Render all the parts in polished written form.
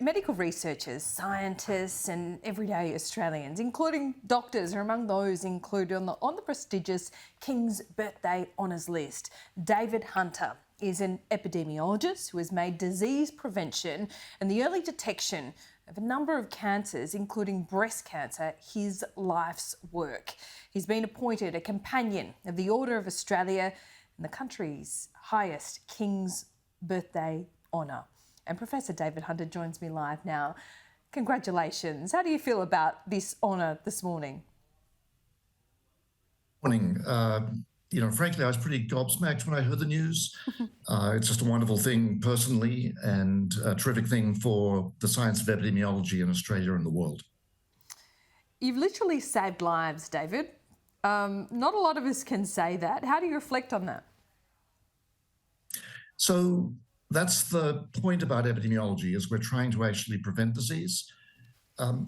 Medical researchers, scientists and everyday Australians, including doctors, are among those included on the prestigious King's Birthday Honours list. David Hunter is an epidemiologist who has made disease prevention and the early detection of a number of cancers, including breast cancer, his life's work. He's been appointed a Companion of the Order of Australia and the country's highest King's Birthday Honour. And Professor David Hunter joins me live now. Congratulations. How do you feel about this honour this morning? Morning. Frankly, I was pretty gobsmacked when I heard the news. It's just a wonderful thing personally and a terrific thing for the science of epidemiology in Australia and the world. You've literally saved lives, David. Not a lot of us can say that. How do you reflect on that? So that's the point about epidemiology, is we're trying to actually prevent disease.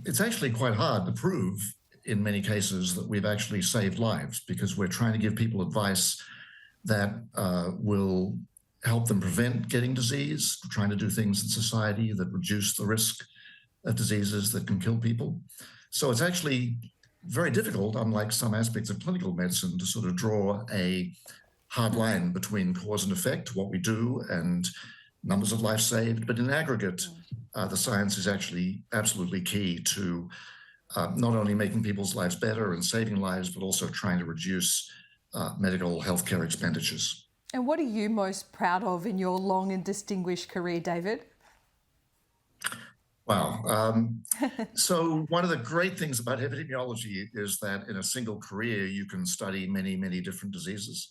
It's actually quite hard to prove in many cases that we've actually saved lives, because we're trying to give people advice that will help them prevent getting disease, trying to do things in society that reduce the risk of diseases that can kill people. So it's actually very difficult, unlike some aspects of clinical medicine, to sort of draw a hard line between cause and effect, what we do, and numbers of lives saved. But in aggregate, the science is actually absolutely key to not only making people's lives better and saving lives, but also trying to reduce medical healthcare expenditures. And what are you most proud of in your long and distinguished career, David? Wow. So one of the great things about epidemiology is that in a single career, you can study many, many different diseases.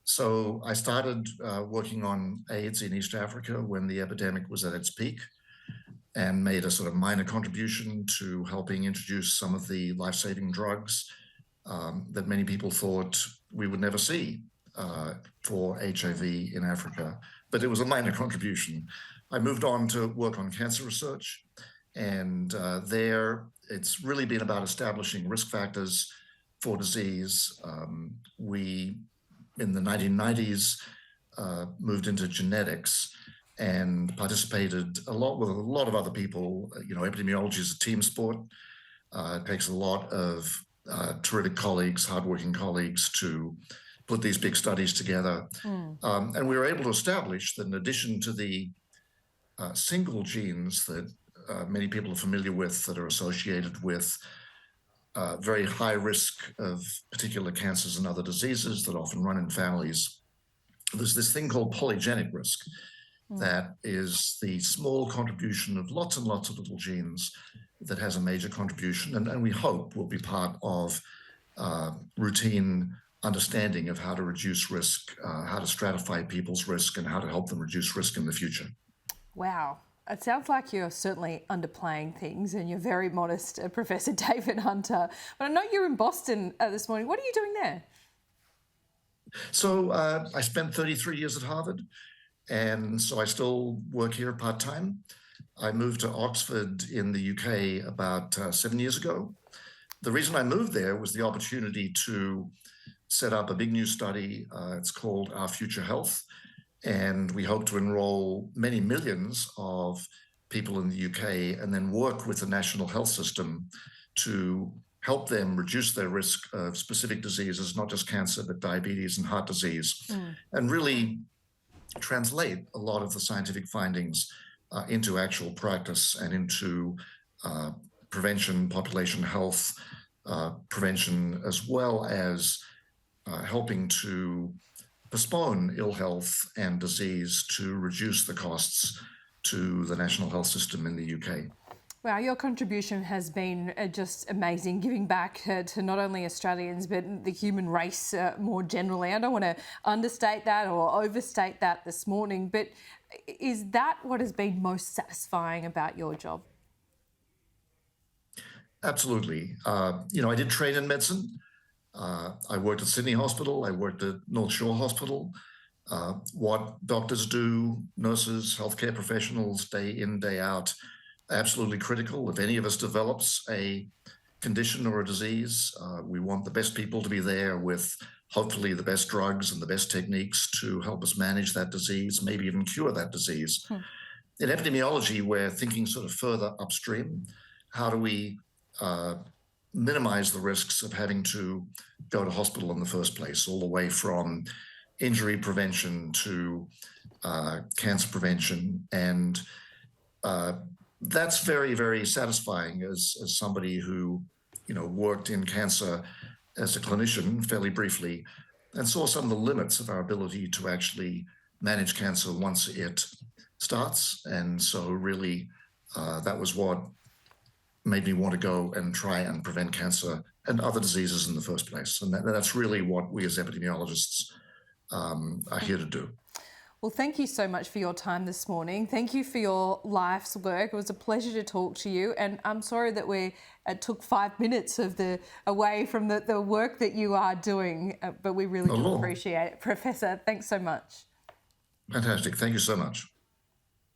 So I started working on AIDS in East Africa when the epidemic was at its peak, and made a sort of minor contribution to helping introduce some of the life-saving drugs that many people thought we would never see for HIV in Africa. But it was a minor contribution. I moved on to work on cancer research, and there it's really been about establishing risk factors for disease. We, in the 1990s, moved into genetics and participated a lot with a lot of other people. Epidemiology is a team sport. It takes a lot of terrific colleagues, hardworking colleagues, to put these big studies together. And we were able to establish that in addition to the single genes that many people are familiar with that are associated with very high risk of particular cancers and other diseases that often run in families, there's this thing called polygenic risk. That is the small contribution of lots and lots of little genes that has a major contribution, and we hope will be part of routine understanding of how to reduce risk, how to stratify people's risk, and how to help them reduce risk in the future. Wow. It sounds like you're certainly underplaying things, and you're very modest, Professor David Hunter. But I know you're in Boston this morning. What are you doing there? So I spent 33 years at Harvard, and so I still work here part-time. I moved to Oxford in the UK about 7 years ago. The reason I moved there was the opportunity to set up a big new study. It's called Our Future Health, and we hope to enroll many millions of people in the UK and then work with the national health system to help them reduce their risk of specific diseases, not just cancer, but diabetes and heart disease, and really translate a lot of the scientific findings into actual practice and into prevention, population health prevention, as well as helping to postpone ill health and disease to reduce the costs to the national health system in the UK. Wow, your contribution has been just amazing, giving back to not only Australians but the human race more generally. I don't want to understate that or overstate that this morning, but is that what has been most satisfying about your job? Absolutely. I did train in medicine. I worked at Sydney Hospital. I worked at North Shore Hospital. What doctors do, nurses, healthcare professionals, day in, day out, absolutely critical. If any of us develops a condition or a disease, we want the best people to be there with hopefully the best drugs and the best techniques to help us manage that disease, maybe even cure that disease. in epidemiology, we're thinking sort of further upstream. How do we minimize the risks of having to go to hospital in the first place, all the way from injury prevention to cancer prevention? And that's very, very satisfying as somebody who, worked in cancer as a clinician fairly briefly and saw some of the limits of our ability to actually manage cancer once it starts. And so really, that was what made me want to go and try and prevent cancer and other diseases in the first place. And that's really what we as epidemiologists are here to do. Well, thank you so much for your time this morning. Thank you for your life's work. It was a pleasure to talk to you. And I'm sorry that we took 5 minutes away from the work that you are doing, but we really do appreciate it. Professor, thanks so much. Fantastic. Thank you so much.